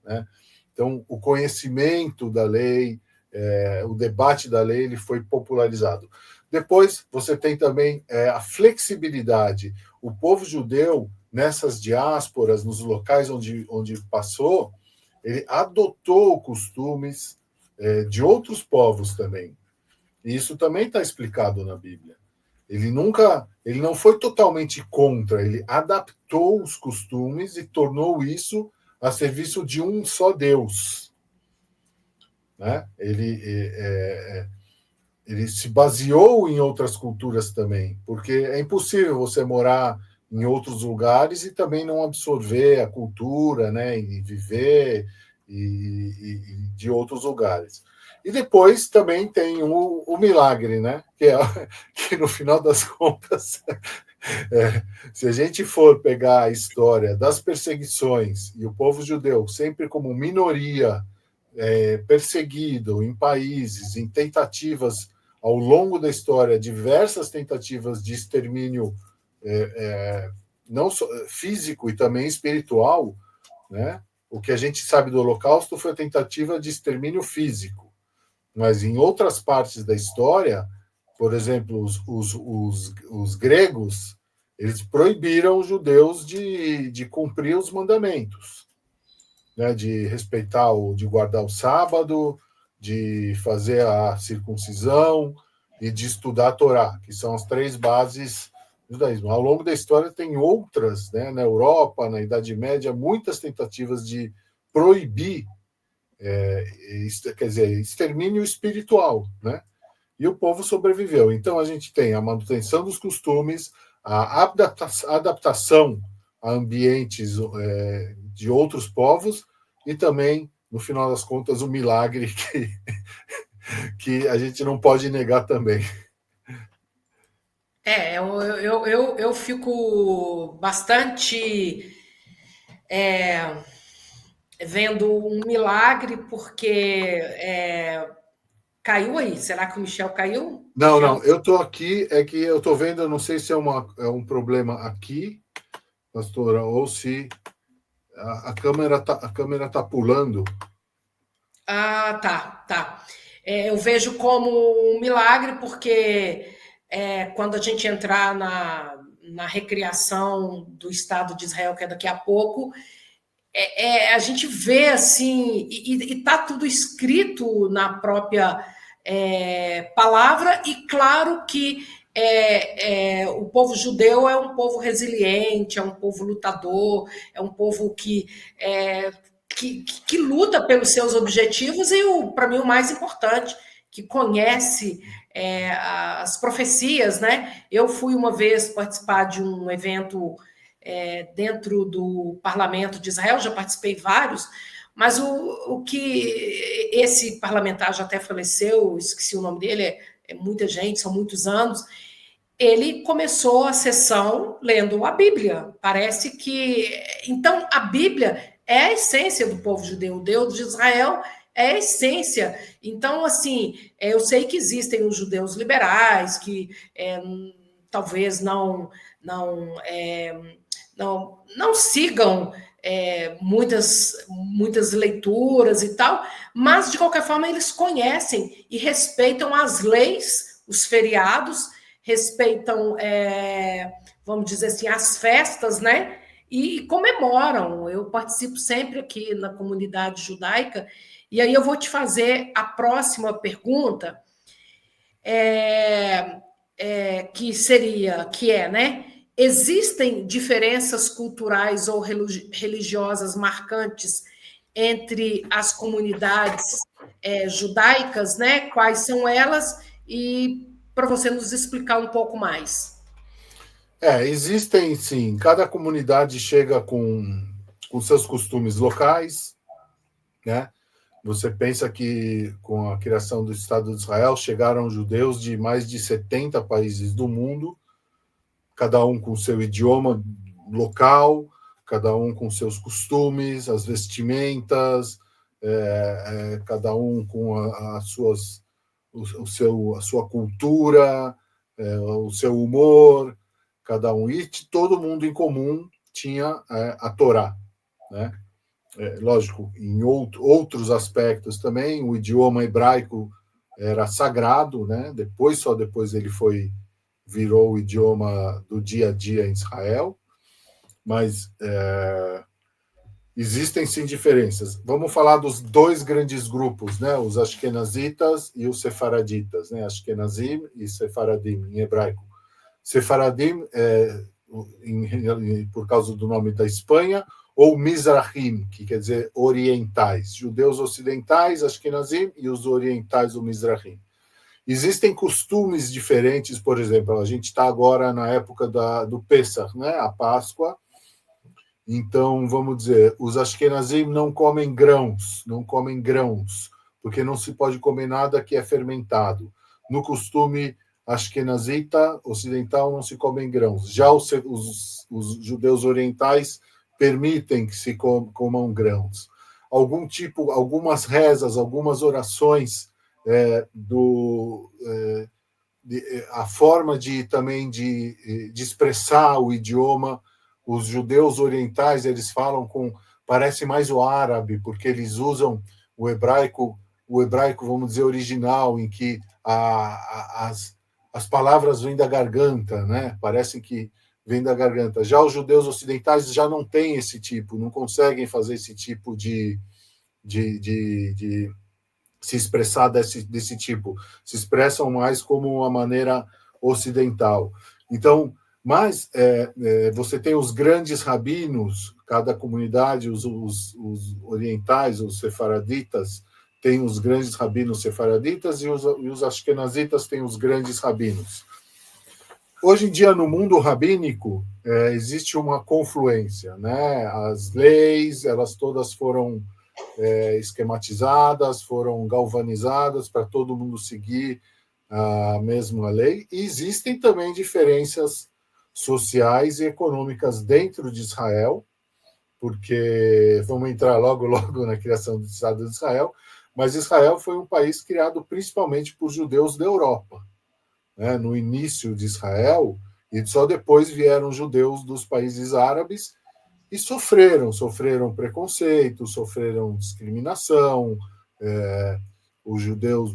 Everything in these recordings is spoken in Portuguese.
né? Então, o conhecimento da lei, o debate da lei, ele foi popularizado. Depois, você tem também a flexibilidade. O povo judeu, nessas diásporas, nos locais onde passou, ele adotou costumes de outros povos também. E isso também está explicado na Bíblia. Ele não foi totalmente contra, ele adaptou os costumes e tornou isso a serviço de um só Deus, né? Ele se baseou em outras culturas também, porque é impossível você morar em outros lugares e também não absorver a cultura, né? E viver de outros lugares. E depois também tem o milagre, né? Que no final das contas, se a gente for pegar a história das perseguições e o povo judeu sempre como minoria perseguido em países, em tentativas ao longo da história, diversas tentativas de extermínio não só físico e também espiritual, né? O que a gente sabe do Holocausto foi a tentativa de extermínio físico, mas em outras partes da história, por exemplo, os gregos, eles proibiram os judeus de cumprir os mandamentos, né, de respeitar, de guardar o sábado, de fazer a circuncisão e de estudar a Torá, que são as três bases do judaísmo. Ao longo da história tem outras, né, na Europa, na Idade Média, muitas tentativas de proibir, quer dizer, extermínio espiritual, né? E o povo sobreviveu. Então a gente tem a manutenção dos costumes, a adaptação a ambientes de outros povos e também, no final das contas, o milagre que a gente não pode negar também. Eu fico bastante vendo um milagre, porque caiu aí. Será que o Michel caiu? Não, Michel? não, eu estou aqui, é que eu estou vendo, eu não sei se é um problema aqui, pastora, ou se a câmera tá pulando. Ah, tá, tá. Eu vejo como um milagre, porque quando a gente entrar na recriação do Estado de Israel, que é daqui a pouco, a gente vê assim, e está tudo escrito na própria palavra, e claro que o povo judeu é um povo resiliente, é um povo lutador, é um povo que luta pelos seus objetivos, e para mim o mais importante, que conhece as profecias, né? Eu fui uma vez participar de um evento dentro do parlamento de Israel, já participei vários, mas o que esse parlamentar já até faleceu, esqueci o nome dele, é muita gente, são muitos anos. Ele começou a sessão lendo a Bíblia. Parece que. Então, a Bíblia é a essência do povo judeu. O Deus de Israel é a essência. Então, assim, eu sei que existem os judeus liberais que talvez não sigam muitas leituras e tal, mas de qualquer forma eles conhecem e respeitam as leis, os feriados, respeitam, vamos dizer assim, as festas, né? E comemoram. Eu participo sempre aqui na comunidade judaica, e aí eu vou te fazer a próxima pergunta, que é, né? Existem diferenças culturais ou religiosas marcantes entre as comunidades judaicas, né? Quais são elas? E para você nos explicar um pouco mais. Existem sim, cada comunidade chega com seus costumes locais, né? Você pensa que com a criação do Estado de Israel chegaram judeus de mais de 70 países do mundo, cada um com seu idioma local, cada um com seus costumes, as vestimentas, cada um com a sua cultura, o seu humor, cada um. E todo mundo em comum tinha a Torá, né? lógico, em outros aspectos também, o idioma hebraico era sagrado, né? Só depois ele virou o idioma do dia a dia em Israel, mas existem sim diferenças. Vamos falar dos dois grandes grupos, né? Os ashkenazitas e os sefaraditas, né? Ashkenazim e sefaradim em hebraico. Sefaradim, por causa do nome da Espanha, ou Mizrahim, que quer dizer orientais, judeus ocidentais, Ashkenazim, e os orientais, o Mizrahim. Existem costumes diferentes, por exemplo, a gente está agora na época do Pesach, né? A Páscoa. Então, vamos dizer, os Ashkenazim não comem grãos, porque não se pode comer nada que é fermentado. No costume ashkenazita ocidental não se comem grãos. Já os judeus orientais permitem que se comam grãos. Algumas rezas, algumas orações, a forma também de expressar o idioma. Os judeus orientais, eles falam parece mais o árabe, porque eles usam o hebraico, vamos dizer, original, em que as palavras vêm da garganta, né? Parece que vem da garganta. Já os judeus ocidentais já não têm esse tipo, não conseguem fazer esse tipo de se expressar desse tipo. Se expressam mais como uma maneira ocidental. Então, mas você tem os grandes rabinos, cada comunidade, os orientais, os sefaraditas, tem os grandes rabinos sefaraditas e os ashkenazitas têm os grandes rabinos. Hoje em dia, no mundo rabínico, existe uma confluência, né? As leis, elas todas foram esquematizadas, foram galvanizadas para todo mundo seguir a mesma lei. E existem também diferenças sociais e econômicas dentro de Israel, porque vamos entrar logo na criação do Estado de Israel, mas Israel foi um país criado principalmente por judeus da Europa, né? No início de Israel, e só depois vieram judeus dos países árabes e sofreram preconceito, sofreram discriminação.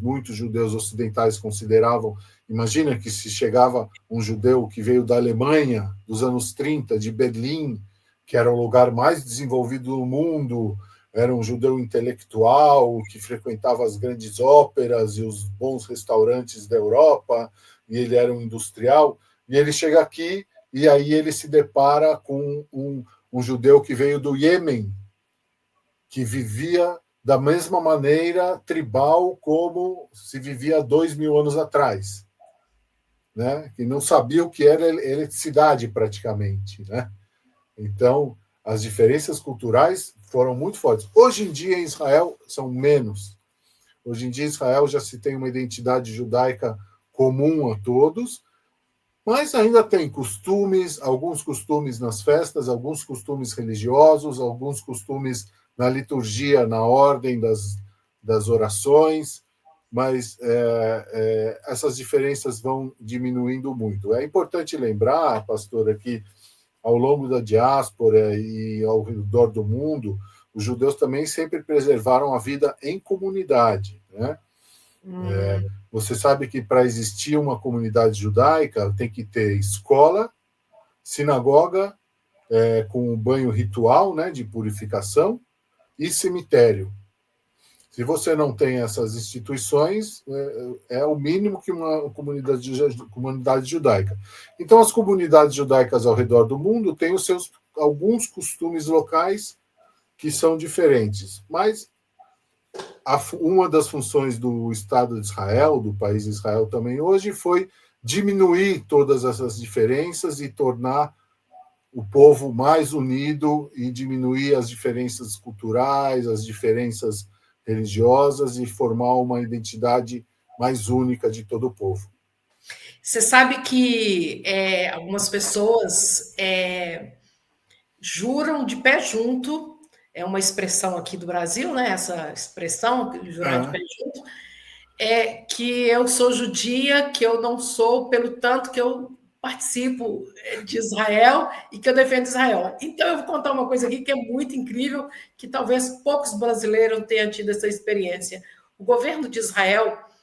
Muitos judeus ocidentais consideravam, imagina que se chegava um judeu que veio da Alemanha, dos anos 30, de Berlim, que era o lugar mais desenvolvido do mundo, era um judeu intelectual, que frequentava as grandes óperas e os bons restaurantes da Europa, e ele era um industrial, e ele chega aqui, e aí ele se depara com um judeu que veio do Iêmen, que vivia da mesma maneira tribal como se vivia 2.000 anos atrás, né? Que não sabia o que era eletricidade praticamente, né? Então, as diferenças culturais foram muito fortes. Hoje em dia, em Israel, são menos. Hoje em dia, em Israel já se tem uma identidade judaica comum a todos, mas ainda tem alguns costumes nas festas, alguns costumes religiosos, alguns costumes na liturgia, na ordem das orações, mas essas diferenças vão diminuindo muito. É importante lembrar, pastora, que ao longo da diáspora e ao redor do mundo, os judeus também sempre preservaram a vida em comunidade, né? Você sabe que para existir uma comunidade judaica tem que ter escola, sinagoga, com um banho ritual, né, de purificação, e cemitério. Se você não tem essas instituições, é o mínimo que uma comunidade judaica. Então, as comunidades judaicas ao redor do mundo têm alguns costumes locais que são diferentes, mas uma das funções do Estado de Israel, do país de Israel também hoje, foi diminuir todas essas diferenças e tornar o povo mais unido e diminuir as diferenças culturais, as diferenças religiosas e formar uma identidade mais única de todo o povo. Você sabe que algumas pessoas juram de pé junto, é uma expressão aqui do Brasil, né? Essa expressão, jurar de pé junto, que eu sou judia, que eu não sou, pelo tanto que eu participo de Israel e que eu defendo Israel. Então, eu vou contar uma coisa aqui que é muito incrível, que talvez poucos brasileiros tenham tido essa experiência. O governo de Israel